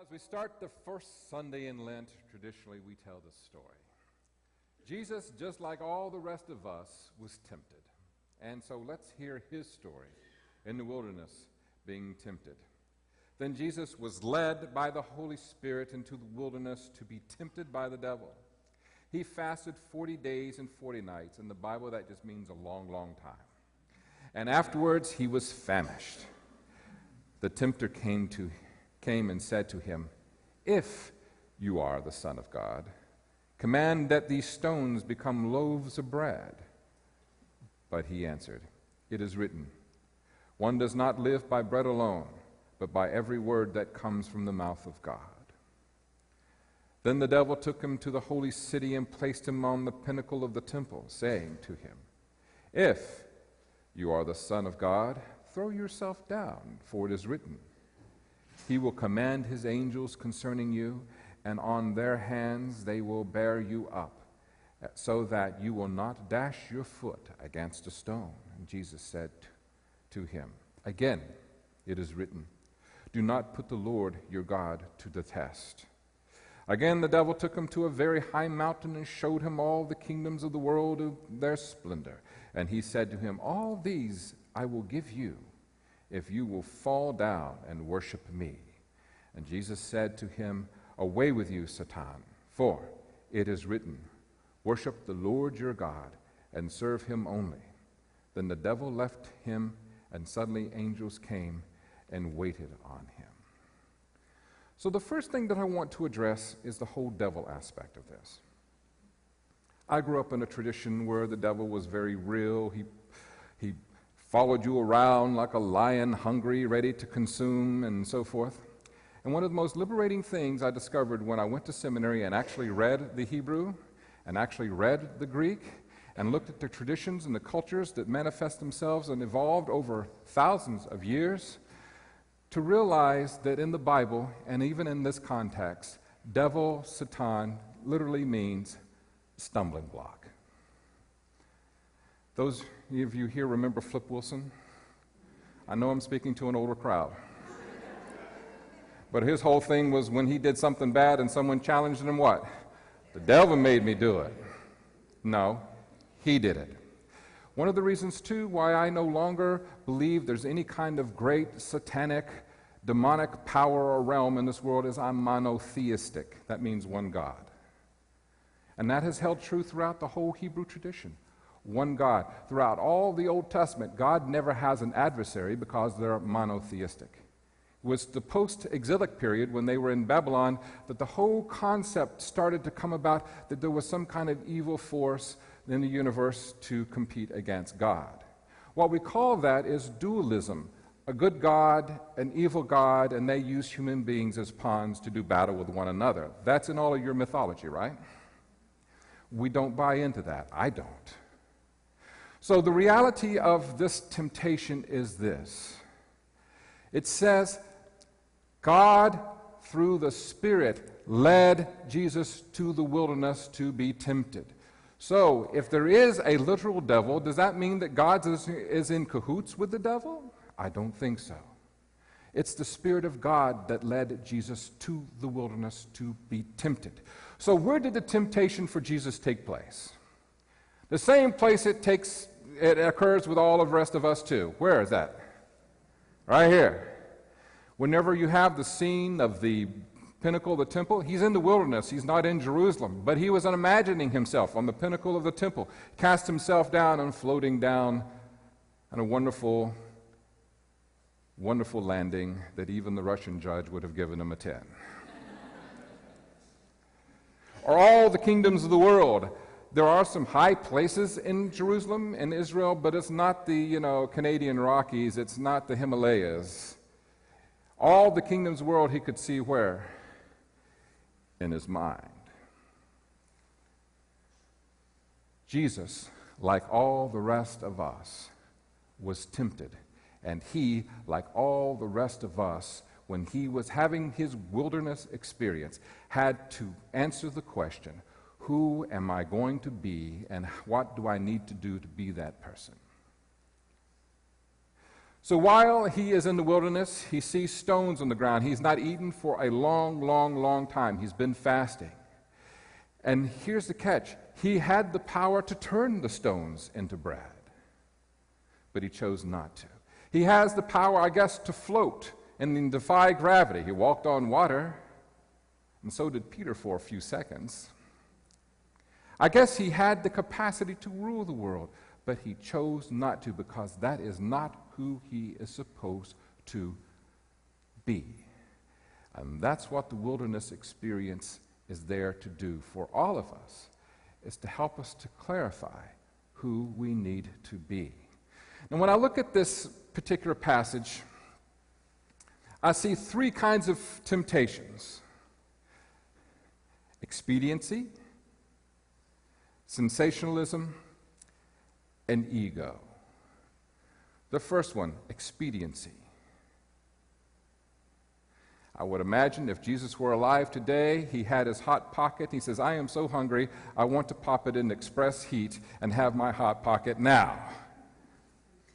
As we start the first Sunday in Lent, traditionally we tell this story. Jesus, just like all the rest of us, was tempted. And so let's hear his story in the wilderness being tempted. Then Jesus was led by the Holy Spirit into the wilderness to be tempted by the devil. He fasted 40 days and 40 nights. In the Bible, that just means a long, long time. And afterwards, he was famished. The tempter came and said to him, "If you are the Son of God, command that these stones become loaves of bread." But he answered, "It is written, one does not live by bread alone, but by every word that comes from the mouth of God." Then the devil took him to the holy city and placed him on the pinnacle of the temple, saying to him, "If you are the Son of God, throw yourself down, for it is written, he will command his angels concerning you, and on their hands they will bear you up, so that you will not dash your foot against a stone." And Jesus said to him, "Again, it is written, do not put the Lord your God to the test." Again, the devil took him to a very high mountain and showed him all the kingdoms of the world of their splendor. And he said to him, "All these I will give you, if you will fall down and worship me." And Jesus said to him, "Away with you, Satan, for it is written, worship the Lord your God and serve him only." Then the devil left him, and suddenly angels came and waited on him. So the first thing that I want to address is the whole devil aspect of this. I grew up in a tradition where the devil was very real. He followed you around like a lion, hungry, ready to consume, and so forth. And one of the most liberating things I discovered when I went to seminary and actually read the Hebrew and actually read the Greek and looked at the traditions and the cultures that manifest themselves and evolved over thousands of years, to realize that in the Bible, and even in this context, devil, Satan, literally means stumbling block. Those of you here remember Flip Wilson? I know I'm speaking to an older crowd. But his whole thing was when he did something bad and someone challenged him, what? The devil made me do it. No, he did it. One of the reasons, too, why I no longer believe there's any kind of great satanic, demonic power or realm in this world is I'm monotheistic. That means one God. And that has held true throughout the whole Hebrew tradition. One God. Throughout all the Old Testament, God never has an adversary because they're monotheistic. It was the post-exilic period when they were in Babylon that the whole concept started to come about that there was some kind of evil force in the universe to compete against God. What we call that is dualism. A good God, an evil God, and they use human beings as pawns to do battle with one another. That's in all of your mythology, right? We don't buy into that. I don't. So the reality of this temptation is this. It says, God, through the Spirit, led Jesus to the wilderness to be tempted. So, if there is a literal devil, does that mean that God is in cahoots with the devil? I don't think so. It's the Spirit of God that led Jesus to the wilderness to be tempted. So, where did the temptation for Jesus take place? The same place it occurs with all of the rest of us too. Where is that? Right here. Whenever you have the scene of the pinnacle of the temple, he's in the wilderness, he's not in Jerusalem, but he was imagining himself on the pinnacle of the temple, cast himself down and floating down on a wonderful, wonderful landing that even the Russian judge would have given him a 10. Or all the kingdoms of the world. There are some high places in Jerusalem, in Israel, but it's not the, Canadian Rockies, it's not the Himalayas. All the kingdoms of the world he could see where? In his mind. Jesus, like all the rest of us, was tempted. And he, like all the rest of us, when he was having his wilderness experience, had to answer the question, who am I going to be and what do I need to do to be that person? So while he is in the wilderness, he sees stones on the ground. He's not eaten for a long, long, long time. He's been fasting. And here's the catch. He had the power to turn the stones into bread, but he chose not to. He has the power, I guess, to float and defy gravity. He walked on water, and so did Peter for a few seconds. I guess he had the capacity to rule the world, but he chose not to because that is not who he is supposed to be. And that's what the wilderness experience is there to do for all of us, is to help us to clarify who we need to be. And when I look at this particular passage, I see three kinds of temptations: expediency, sensationalism, and ego. The first one, expediency. I would imagine if Jesus were alive today, he had his hot pocket. He says, I am so hungry, I want to pop it in express heat and have my hot pocket now.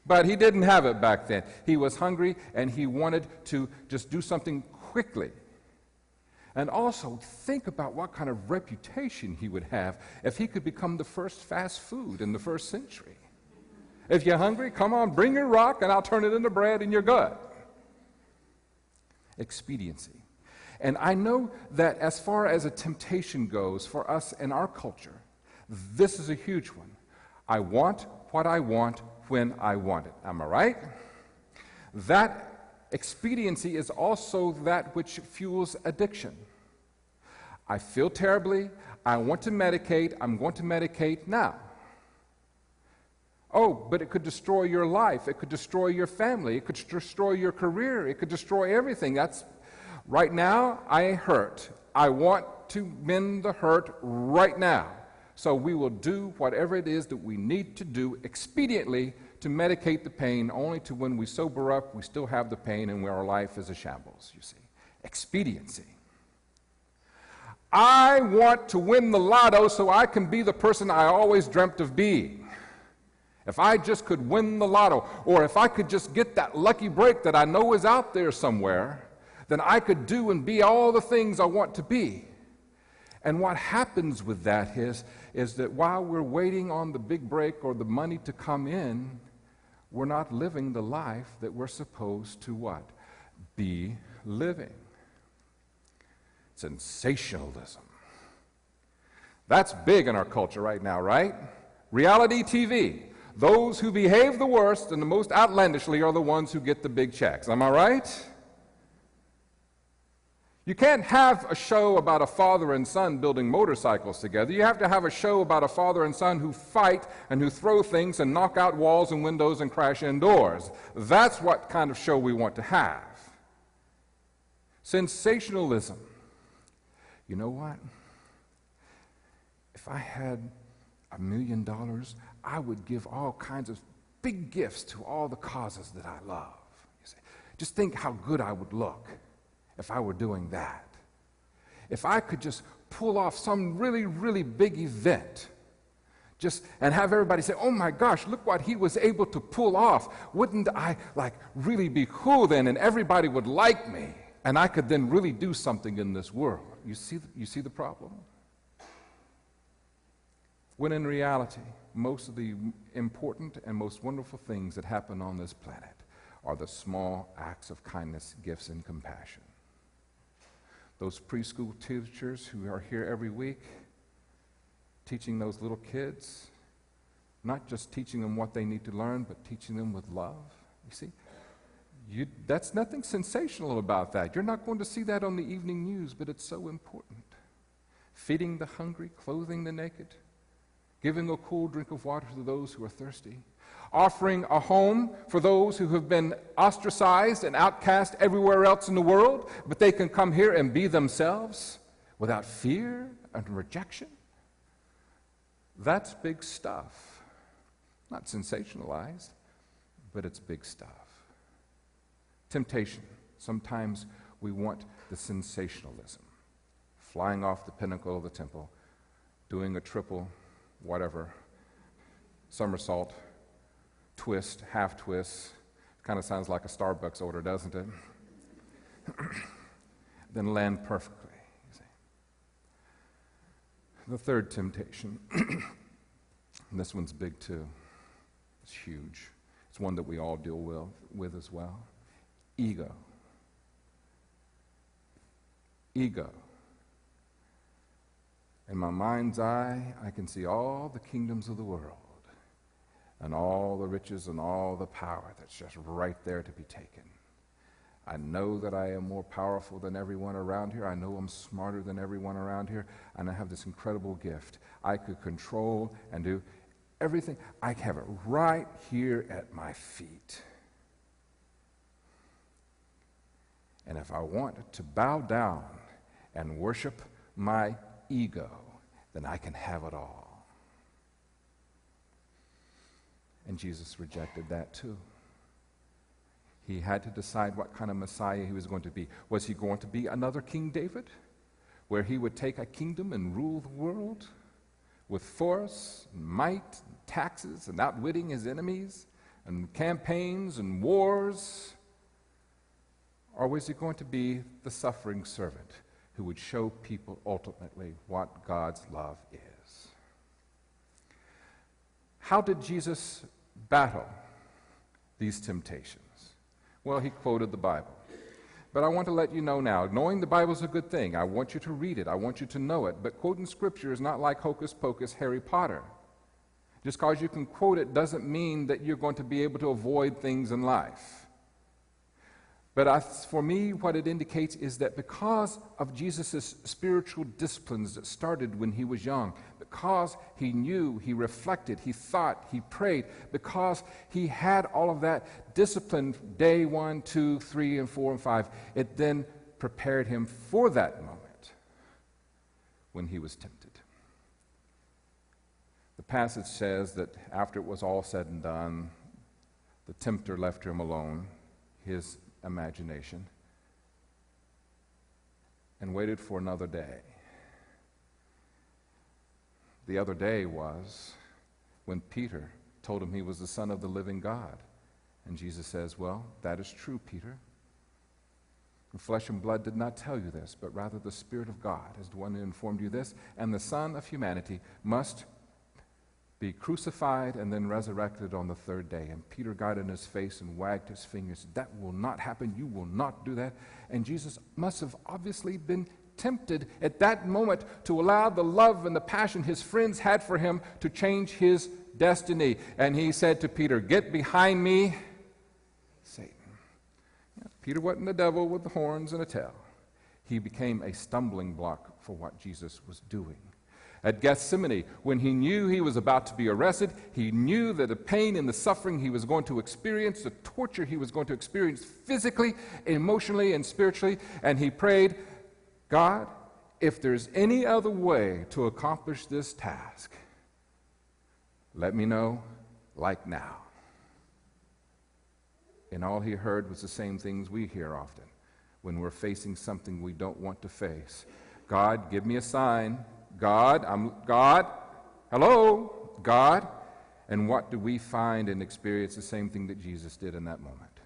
But he didn't have it back then. He was hungry and he wanted to just do something quickly. And also think about what kind of reputation he would have if he could become the first fast food in the first century. If you're hungry, come on, bring your rock and I'll turn it into bread and you're good. Expediency. And I know that as far as a temptation goes for us in our culture, this is a huge one. I want what I want when I want it. Am I right? That expediency is also that which fuels addiction. I feel terribly. I want to medicate. I'm going to medicate now. Oh, but it could destroy your life. It could destroy your family. It could destroy your career. It could destroy everything. That's right now, I hurt. I want to mend the hurt right now. So we will do whatever it is that we need to do expediently to medicate the pain, only to when we sober up, we still have the pain and our life is a shambles, you see. Expediency. I want to win the lotto so I can be the person I always dreamt of being. If I just could win the lotto, or if I could just get that lucky break that I know is out there somewhere, then I could do and be all the things I want to be. And what happens with that is that while we're waiting on the big break or the money to come in, we're not living the life that we're supposed to what? Be living. Sensationalism. That's big in our culture right now, right? Reality TV. Those who behave the worst and the most outlandishly are the ones who get the big checks. Am I right? You can't have a show about a father and son building motorcycles together. You have to have a show about a father and son who fight and who throw things and knock out walls and windows and crash indoors. That's what kind of show we want to have. Sensationalism. You know what? If I had $1 million, I would give all kinds of big gifts to all the causes that I love. You see, just think how good I would look if I were doing that. If I could just pull off some really, really big event, and have everybody say, oh my gosh, look what he was able to pull off. Wouldn't I really be cool then, and everybody would like me, and I could then really do something in this world. You see the problem? When in reality, most of the important and most wonderful things that happen on this planet are the small acts of kindness, gifts, and compassion. Those preschool teachers who are here every week, teaching those little kids, not just teaching them what they need to learn, but teaching them with love. You see, that's nothing sensational about that. You're not going to see that on the evening news, but it's so important. Feeding the hungry, clothing the naked, giving a cool drink of water to those who are thirsty, offering a home for those who have been ostracized and outcast everywhere else in the world, but they can come here and be themselves without fear and rejection. That's big stuff. Not sensationalized, but it's big stuff. Temptation. Sometimes we want the sensationalism. Flying off the pinnacle of the temple, doing a triple whatever, somersault, twist, half twist, Kind of sounds like a Starbucks order, doesn't it? Then land perfectly. You see. The third temptation, and this one's big too. It's huge. It's one that we all deal with as well. Ego. Ego. In my mind's eye, I can see all the kingdoms of the world and all the riches and all the power that's just right there to be taken. I know that I am more powerful than everyone around here. I know I'm smarter than everyone around here, and I have this incredible gift. I could control and do everything. I have it right here at my feet. And if I want to bow down and worship my ego, then I can have it all. And Jesus rejected that too. He had to decide what kind of Messiah he was going to be. Was he going to be another King David, where he would take a kingdom and rule the world with force, and might, and taxes, and outwitting his enemies, and campaigns and wars? Or was he going to be the suffering servant who would show people ultimately what God's love is? How did Jesus battle these temptations? Well, he quoted the Bible. But I want to let you know now, knowing the Bible is a good thing. I want you to read it. I want you to know it. But quoting Scripture is not like hocus pocus Harry Potter. Just because you can quote it doesn't mean that you're going to be able to avoid things in life. But for me, what it indicates is that because of Jesus' spiritual disciplines that started when he was young, because he knew, he reflected, he thought, he prayed, because he had all of that discipline day 1, 2, 3, and 4, and 5, it then prepared him for that moment when he was tempted. The passage says that after it was all said and done, the tempter left him alone, his imagination, and waited for another day. The other day was when Peter told him he was the Son of the living God. And Jesus says, well, that is true, Peter. And flesh and blood did not tell you this, but rather the Spirit of God is the one who informed you this. And the Son of humanity must be crucified and then resurrected on the third day. And Peter got in his face and wagged his fingers. That will not happen. You will not do that. And Jesus must have obviously been tempted at that moment to allow the love and the passion his friends had for him to change his destiny. And he said to Peter, "Get behind me, Satan." Yeah, Peter wasn't the devil with the horns and a tail. He became a stumbling block for what Jesus was doing. At Gethsemane, when he knew he was about to be arrested, he knew that the pain and the suffering he was going to experience, the torture he was going to experience physically, emotionally, and spiritually, and he prayed, God, if there's any other way to accomplish this task, let me know, like now. And all he heard was the same things we hear often when we're facing something we don't want to face. God, give me a sign. God, hello, God. And what do we find and experience? The same thing that Jesus did in that moment.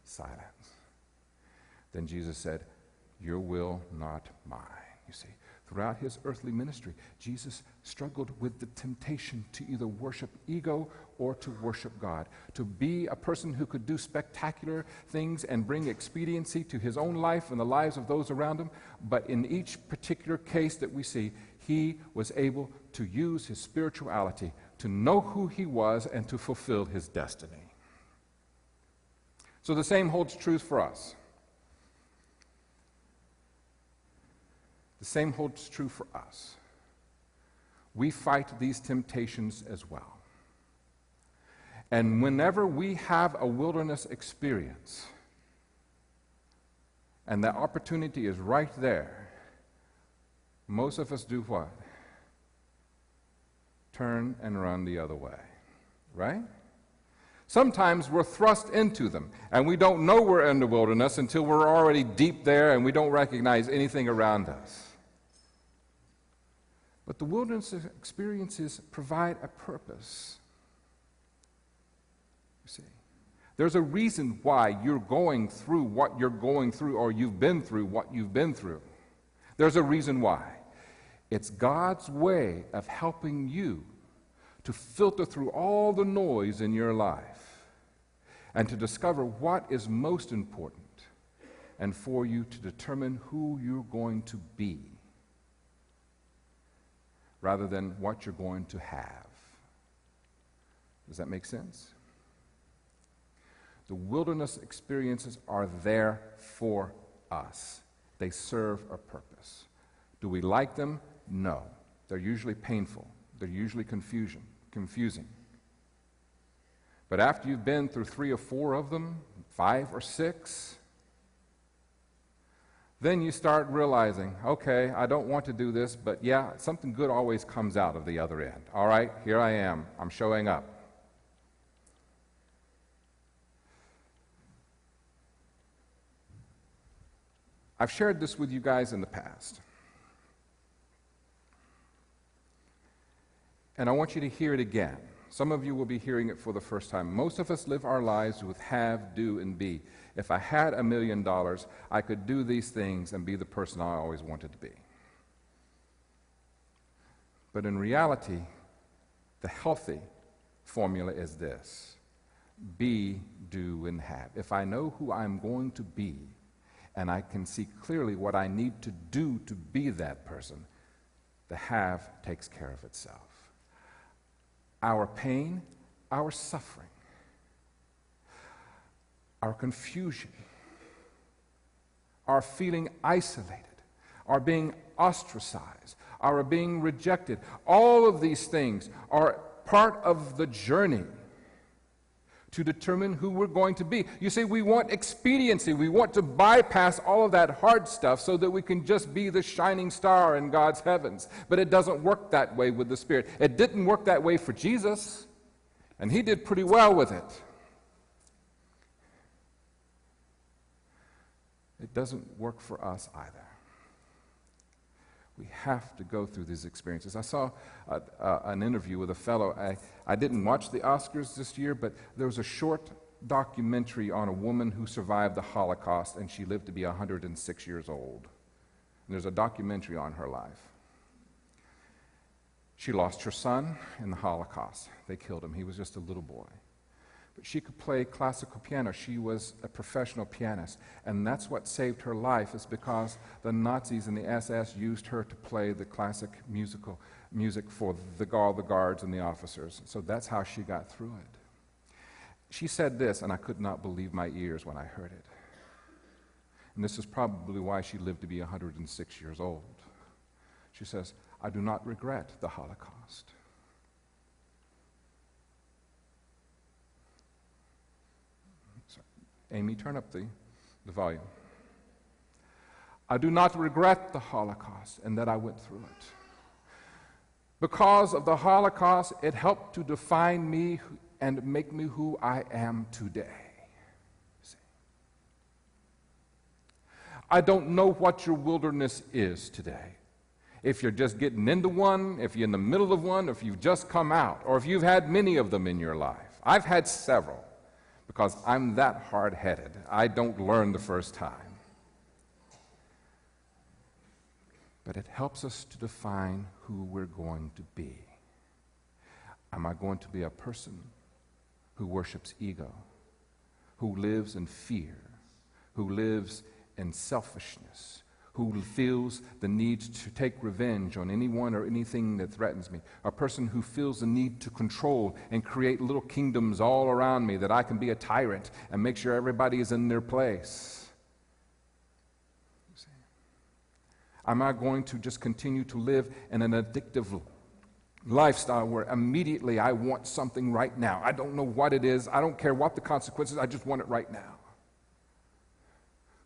Silence. Then Jesus said, your will, not mine. You see, throughout his earthly ministry, Jesus struggled with the temptation to either worship ego or to worship God, to be a person who could do spectacular things and bring expediency to his own life and the lives of those around him. But in each particular case that we see, he was able to use his spirituality to know who he was and to fulfill his destiny. So the same holds true for us. The same holds true for us. We fight these temptations as well. And whenever we have a wilderness experience, and the opportunity is right there, most of us do what? Turn and run the other way, right? Sometimes we're thrust into them, and we don't know we're in the wilderness until we're already deep there and we don't recognize anything around us. But the wilderness experiences provide a purpose. You see, There's a reason why you're going through what you're going through, or you've been through what you've been through. There's a reason why. It's God's way of helping you to filter through all the noise in your life and to discover what is most important, and for you to determine who you're going to be rather than what you're going to have. Does that make sense? The wilderness experiences are there for us. They serve a purpose. Do we like them? No. They're usually painful. They're usually confusing. But after you've been through 3 or 4 of them, 5 or 6, then you start realizing, okay, I don't want to do this, but yeah, something good always comes out of the other end. All right, here I am. I'm showing up. I've shared this with you guys in the past. And I want you to hear it again. Some of you will be hearing it for the first time. Most of us live our lives with have, do, and be. If I had $1 million, I could do these things and be the person I always wanted to be. But in reality, the healthy formula is this: be, do, and have. If I know who I'm going to be, and I can see clearly what I need to do to be that person, the have takes care of itself. Our pain, our suffering, our confusion, our feeling isolated, our being ostracized, our being rejected, all of these things are part of the journey to determine who we're going to be. You see, we want expediency. We want to bypass all of that hard stuff so that we can just be the shining star in God's heavens. But it doesn't work that way with the Spirit. It didn't work that way for Jesus, and he did pretty well with it. It doesn't work for us either. We have to go through these experiences. I saw an interview with a fellow. I didn't watch the Oscars this year, but there was a short documentary on a woman who survived the Holocaust, and she lived to be 106 years old. And there's a documentary on her life. She lost her son in the Holocaust. They killed him. He was just a little boy. But she could play classical piano. She was a professional pianist. And that's what saved her life, is because the Nazis and the SS used her to play the classic music for all the guards and the officers. So that's how she got through it. She said this, and I could not believe my ears when I heard it. And this is probably why she lived to be 106 years old. She says, "I do not regret the Holocaust. Amy, turn up the volume. I do not regret the Holocaust and that I went through it. Because of the Holocaust, it helped to define me and make me who I am today." See? I don't know what your wilderness is today. If you're just getting into one, if you're in the middle of one, if you've just come out, or if you've had many of them in your life. I've had several. Because I'm that hard-headed. I don't learn the first time. But it helps us to define who we're going to be. Am I going to be a person who worships ego, who lives in fear, who lives in selfishness, who feels the need to take revenge on anyone or anything that threatens me, a person who feels the need to control and create little kingdoms all around me that I can be a tyrant and make sure everybody is in their place? Am I going to just continue to live in an addictive lifestyle where immediately I want something right now? I don't know what it is. I don't care what the consequences. I just want it right now.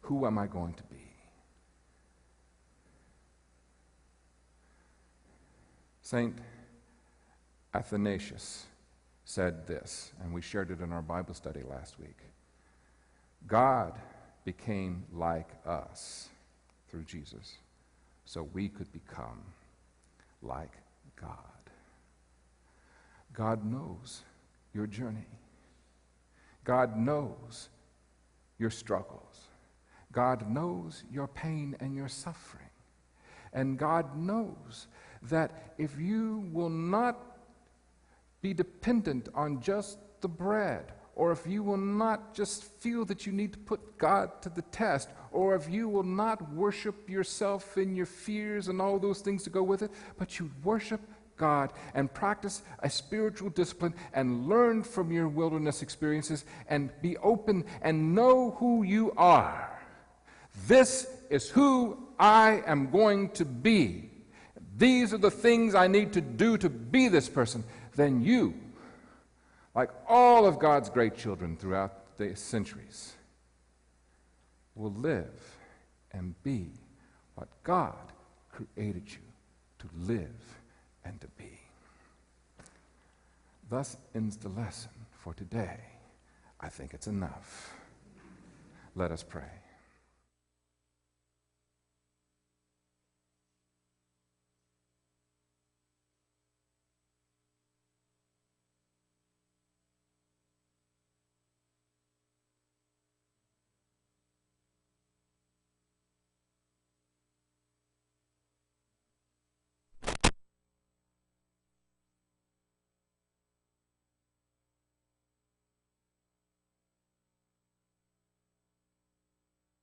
Who am I going to be? Saint Athanasius said this, and we shared it in our Bible study last week. God became like us through Jesus, so we could become like God. God knows your journey. God knows your struggles. God knows your pain and your suffering. And God knows that if you will not be dependent on just the bread, or if you will not just feel that you need to put God to the test, or if you will not worship yourself in your fears and all those things that go with it, but you worship God and practice a spiritual discipline and learn from your wilderness experiences and be open and know who you are. This is who I am going to be. These are the things I need to do to be this person. Then you, like all of God's great children throughout the centuries, will live and be what God created you to live and to be. Thus ends the lesson for today. I think it's enough. Let us pray.